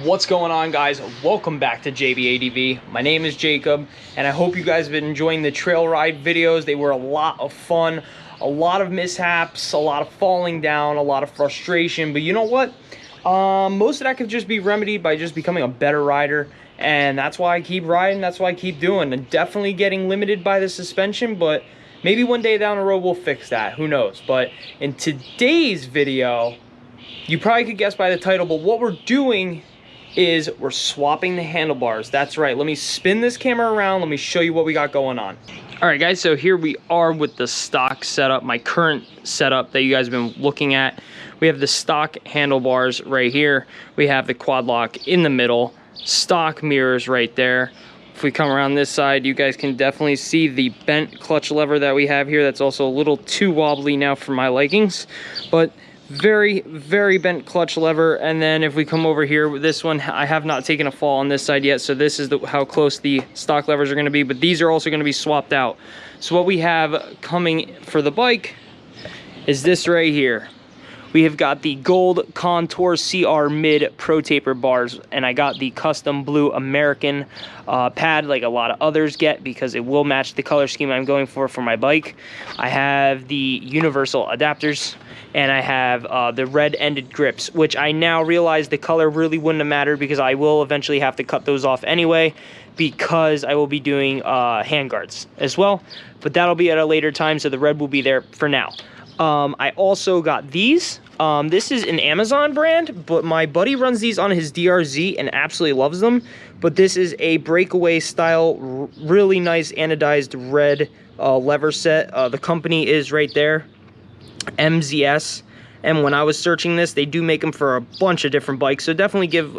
What's going on, guys? Welcome back to JBADV. My name is Jacob, and I hope you guys have been enjoying the trail ride videos. They were a lot of fun, a lot of mishaps, a lot of falling down, a lot of frustration, but you know what? Most of that could just be remedied by just becoming a better rider, and that's why I keep riding, that's why I keep doing. And definitely getting limited by the suspension, but maybe one day down the road we'll fix that, who knows. But in today's video, you probably could guess by the title, but what we're doing is we're swapping the handlebars. That's right. Let me spin this camera around. Let me show you what we got going on. All right, guys, so here we are with the stock setup, my current setup that you guys have been looking at. We have the stock handlebars right here. We have the quad lock in the middle, stock mirrors right there. If we come around this side, you guys can definitely see the bent clutch lever that we have here. That's also a little too wobbly now for my likings, but very bent clutch lever. And then if we come over here with this one, I have not taken a fall on this side yet, so this is how close the stock levers are going to be, but these are also going to be swapped out. So what we have coming for the bike is this right here. We have got the gold contour CR mid Protaper bars, and I got the custom blue American pad like a lot of others get because it will match the color scheme I'm going for my bike. I have the universal adapters, and I have the red ended grips, which I now realize the color really wouldn't have mattered because I will eventually have to cut those off anyway because I will be doing hand guards as well, but that'll be at a later time, so the red will be there for now. I also got these. This is an Amazon brand, but my buddy runs these on his DRZ and absolutely loves them. But this is a breakaway style, really nice anodized red lever set. The company is right there, MZS. And when I was searching this, they do make them for a bunch of different bikes. So definitely give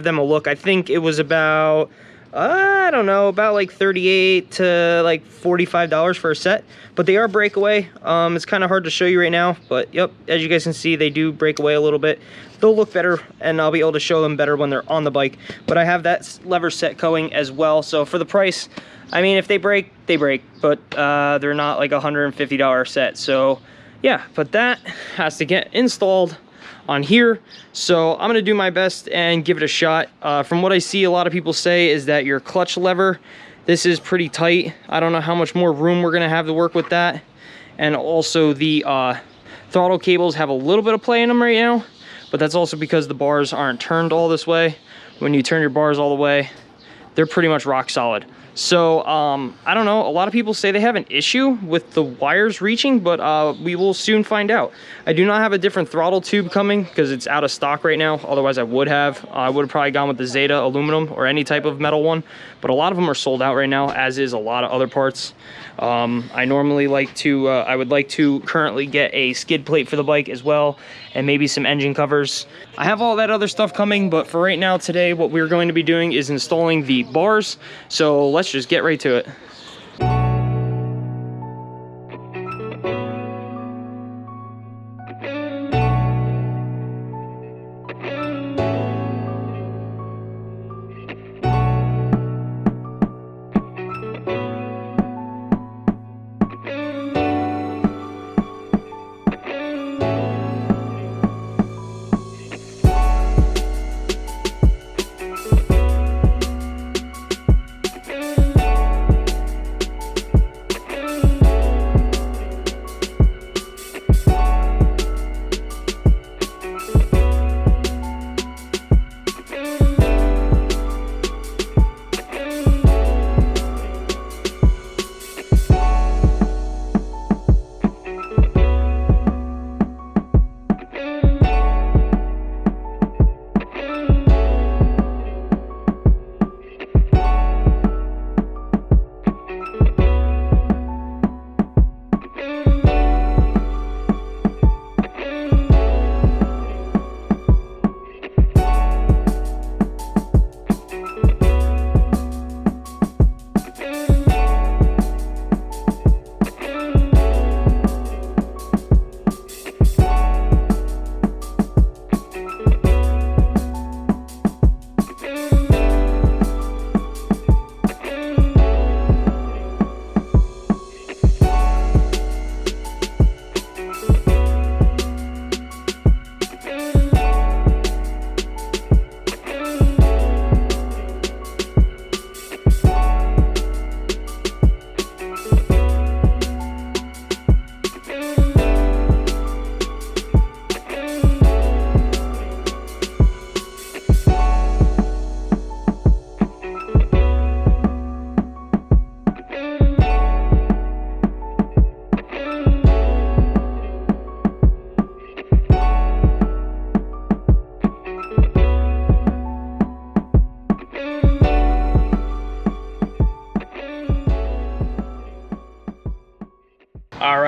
them a look. I think it was about, I don't know, about like $38 to like $45 for a set, but they are breakaway. It's kind of hard to show you right now, but yep, as you guys can see, they do break away a little bit. They'll look better, and I'll be able to show them better when they're on the bike. But I have that lever set going as well, so for the price, I mean, if they break, they break, but they're not like a $150 set. So yeah, but that has to get installed on here, so I'm gonna do my best and give it a shot. From what I see, a lot of people say is that your clutch lever, this is pretty tight. I don't know how much more room we're gonna have to work with that. And also the throttle cables have a little bit of play in them right now, but that's also because the bars aren't turned all this way. When you turn your bars all the way, they're pretty much rock solid. So I don't know, a lot of people say they have an issue with the wires reaching, but we will soon find out. I do not have a different throttle tube coming because it's out of stock right now. Otherwise I would have probably gone with the Zeta aluminum or any type of metal one, but a lot of them are sold out right now, as is a lot of other parts. I normally like to, I would like to currently get a skid plate for the bike as well, and maybe some engine covers. I have all that other stuff coming, but for right now today, what we're going to be doing is installing the bars. So let's just get right to it.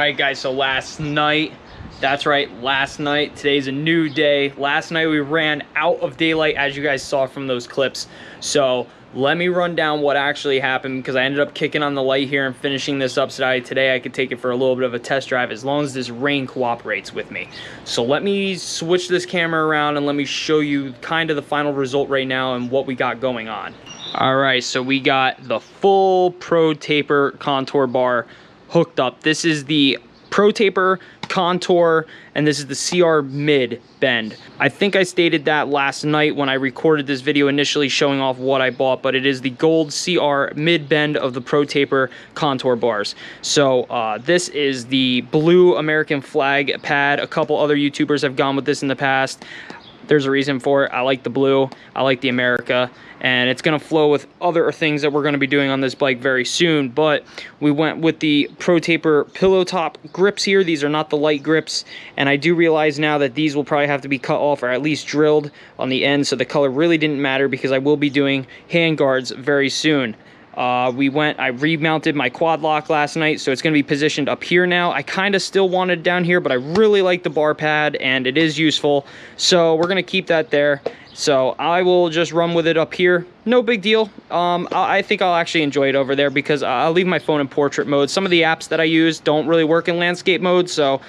right, guys, so last night, that's right, last night, today's a new day. Last night we ran out of daylight, as you guys saw from those clips. So let me run down what actually happened, because I ended up kicking on the light here and finishing this up so that today I could take it for a little bit of a test drive as long as this rain cooperates with me. So let me switch this camera around and let me show you kind of the final result right now and what we got going on. All right, so we got the full Protaper contour bar hooked up. This is the Protaper contour, and this is the CR mid bend. I think I stated that last night when I recorded this video initially showing off what I bought, but it is the gold CR mid bend of the Protaper contour bars. So this is the blue American flag pad. A couple other YouTubers have gone with this in the past. There's a reason for it. I like the blue, I like the America, and it's gonna flow with other things that we're gonna be doing on this bike very soon. But we went with the Protaper Pillowtop grips here. These are not the light grips, and I do realize now that these will probably have to be cut off or at least drilled on the end, so the color really didn't matter because I will be doing hand guards very soon. I remounted my quad lock last night, so it's going to be positioned up here now. I kind of still wanted it down here, but I really like the bar pad and it is useful, so we're going to keep that there. So I will just run with it up here. No big deal. I think I'll actually enjoy it over there because I'll leave my phone in portrait mode. Some of the apps that I use don't really work in landscape mode, so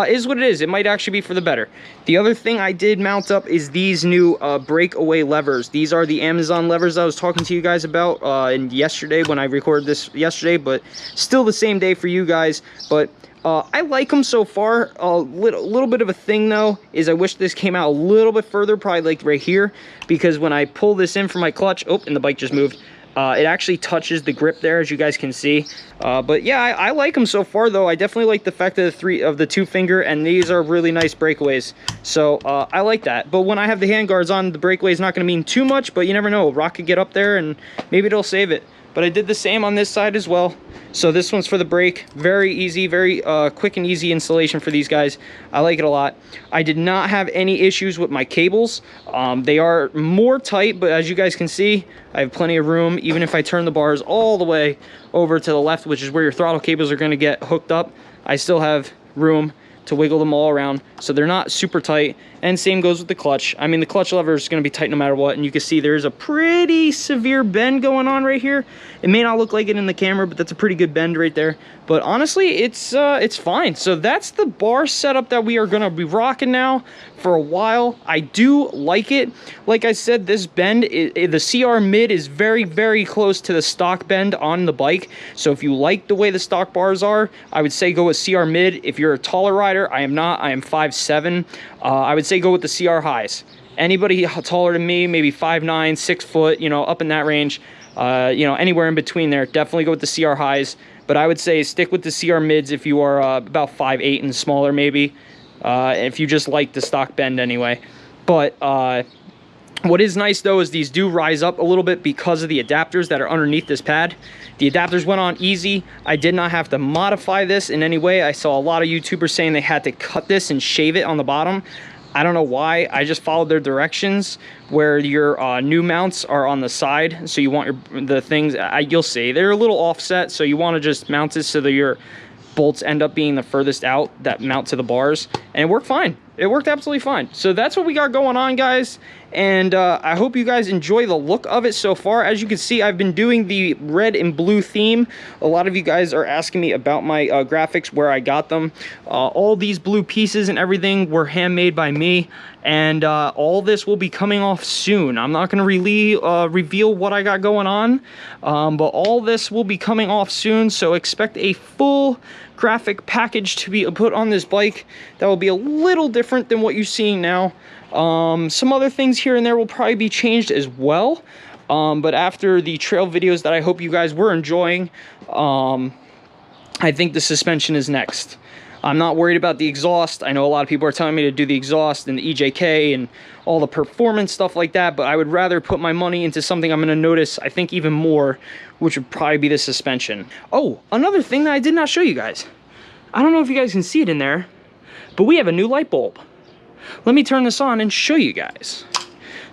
is what it is. It might actually be for the better. The other thing I did mount up is these new breakaway levers. These are the Amazon levers I was talking to you guys about yesterday when I recorded this yesterday, but still the same day for you guys. But I like them so far. A little bit of a thing though is I wish this came out a little bit further, probably like right here, because when I pull this in from my clutch, oh, and the bike just moved, it actually touches the grip there, as you guys can see. But yeah, I like them so far though. I definitely like the fact of the two finger, and these are really nice breakaways. So I like that. But when I have the hand guards on, the breakaway is not going to mean too much, but you never know. Rock could get up there and maybe it'll save it. But I did the same on this side as well. So this one's for the brake. Very easy, very quick and easy installation for these guys. I like it a lot. I did not have any issues with my cables. They are more tight, but as you guys can see, I have plenty of room. Even if I turn the bars all the way over to the left, which is where your throttle cables are going to get hooked up, I still have room to wiggle them all around, so they're not super tight. And same goes with the clutch. I mean, the clutch lever is going to be tight no matter what, and you can see there's a pretty severe bend going on right here. It may not look like it in the camera, but that's a pretty good bend right there. But honestly, it's fine. So that's the bar setup that we are going to be rocking now for a while. I do like it. Like I said, this bend, the CR mid is very, very close to the stock bend on the bike. So if you like the way the stock bars are, I would say go with CR mid. If you're a taller rider, I am not. I am 5'7". I would say go with the CR highs. Anybody taller than me, maybe 5'9", 6 foot, you know, up in that range, you know, anywhere in between there, definitely go with the CR highs. But I would say stick with the CR mids if you are about 5'8" and smaller, maybe, if you just like the stock bend anyway. But what is nice though is these do rise up a little bit because of the adapters that are underneath this pad. The adapters went on easy. I did not have to modify this in any way. I saw a lot of YouTubers saying they had to cut this and shave it on the bottom. I don't know why. I just followed their directions where your new mounts are on the side. So you want the things, you'll see, they're a little offset. So you want to just mount it so that your bolts end up being the furthest out that mount to the bars. And it worked fine. It worked absolutely fine. So that's what we got going on, guys. And I hope you guys enjoy the look of it so far. As you can see, I've been doing the red and blue theme. A lot of you guys are asking me about my graphics, where I got them. All these blue pieces and everything were handmade by me. And all this will be coming off soon. I'm not going to really reveal what I got going on. But all this will be coming off soon. So expect a full graphic package to be put on this bike that will be a little different than what you're seeing now. Some other things here and there will probably be changed as well, but after the trail videos that I hope you guys were enjoying, I think the suspension is next. I'm not worried about the exhaust. I know a lot of people are telling me to do the exhaust and the EJK and all the performance stuff like that, but I would rather put my money into something I'm going to notice, I think, even more, which would probably be the suspension. Oh, another thing that I did not show you guys. I don't know if you guys can see it in there, but we have a new light bulb. Let me turn this on and show you guys.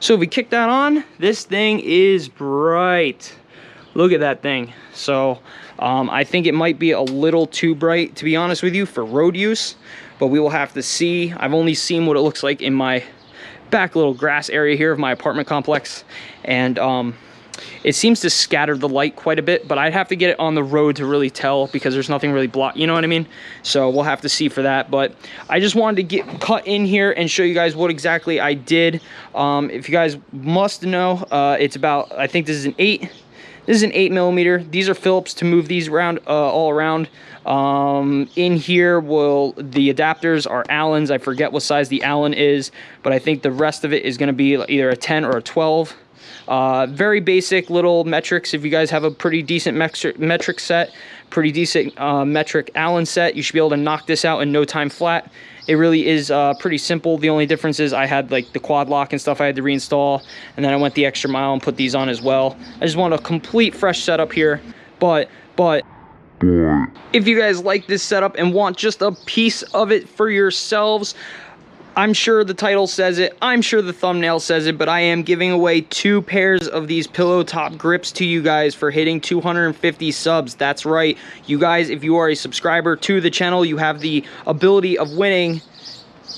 So if we kick that on, this thing is bright. Look at that thing. So I think it might be a little too bright, to be honest with you, for road use, but we will have to see. I've only seen what it looks like in my back little grass area here of my apartment complex, and it seems to scatter the light quite a bit, but I'd have to get it on the road to really tell, because there's nothing really blocked, you know what I mean? So we'll have to see for that. But I just wanted to get cut in here and show you guys what exactly I did. If you guys must know, it's about, I think this is an 8mm. These are Phillips to move these around, all around. In here the adapters are Allens. I forget what size the Allen is, but I think the rest of it is going to be either a 10 or a 12. Very basic little metrics. If you guys have a pretty decent metric set, pretty decent metric Allen set, you should be able to knock this out in no time flat. It really is pretty simple. The only difference is I had like the quad lock and stuff I had to reinstall, and then I went the extra mile and put these on as well. I just want a complete fresh setup here, but if you guys like this setup and want just a piece of it for yourselves, I'm sure the title says it, I'm sure the thumbnail says it, but I am giving away 2 pairs of these Pillowtop grips to you guys for hitting 250 subs. That's right, you guys, if you are a subscriber to the channel, you have the ability of winning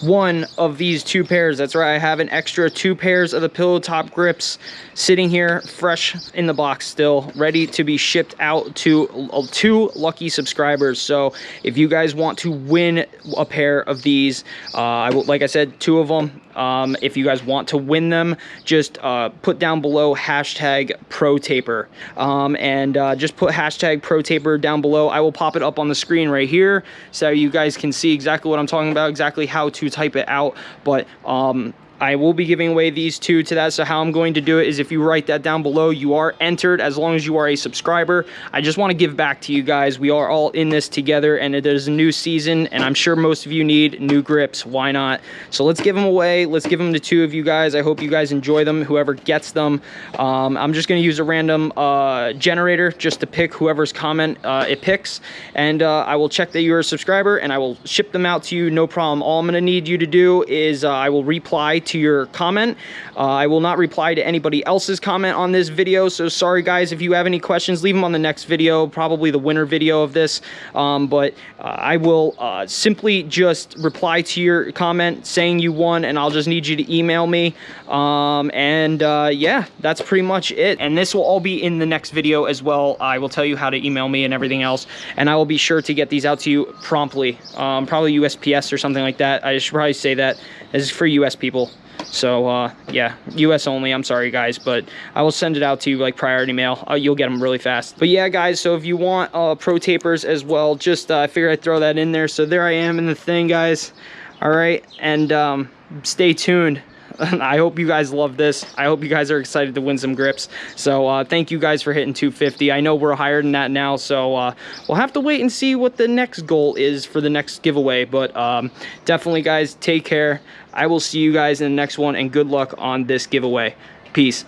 one of these 2 pairs. That's right, I have an extra 2 pairs of the Pillowtop grips sitting here fresh in the box still, ready to be shipped out to 2 lucky subscribers. So if you guys want to win a pair of these, like I said, 2 of them, if you guys want to win them, just put down below hashtag Protaper, and just put hashtag Protaper down below. I will pop it up on the screen right here so you guys can see exactly what I'm talking about, exactly how to type it out. But I will be giving away these 2 to that. So how I'm going to do it is, if you write that down below, you are entered as long as you are a subscriber. I just want to give back to you guys. We are all in this together, and it is a new season, and I'm sure most of you need new grips. Why not? So let's give them away. Let's give them to 2 of you guys. I hope you guys enjoy them, whoever gets them. I'm just going to use a random generator just to pick whoever's comment it picks, and I will check that you're a subscriber, and I will ship them out to you, no problem. All I'm going to need you to do is I will reply to your comment. I will not reply to anybody else's comment on this video, so sorry guys. If you have any questions, leave them on the next video, probably the winner video of this, but I will simply just reply to your comment saying you won, and I'll just need you to email me, yeah, that's pretty much it. And this will all be in the next video as well. I will tell you how to email me and everything else, and I will be sure to get these out to you promptly, probably USPS or something like that. I should probably say that this is for US people. So yeah, US only. I'm sorry guys, but I will send it out to you like priority mail. You'll get them really fast. But yeah guys, so if you want Protapers as well, just I figured I'd throw that in there. So there I am in the thing, guys. All right, and stay tuned. I hope you guys love this. I hope you guys are excited to win some grips. So thank you guys for hitting 250. I know we're higher than that now, so we'll have to wait and see what the next goal is for the next giveaway. But definitely guys, take care. I will see you guys in the next one, and good luck on this giveaway. Peace.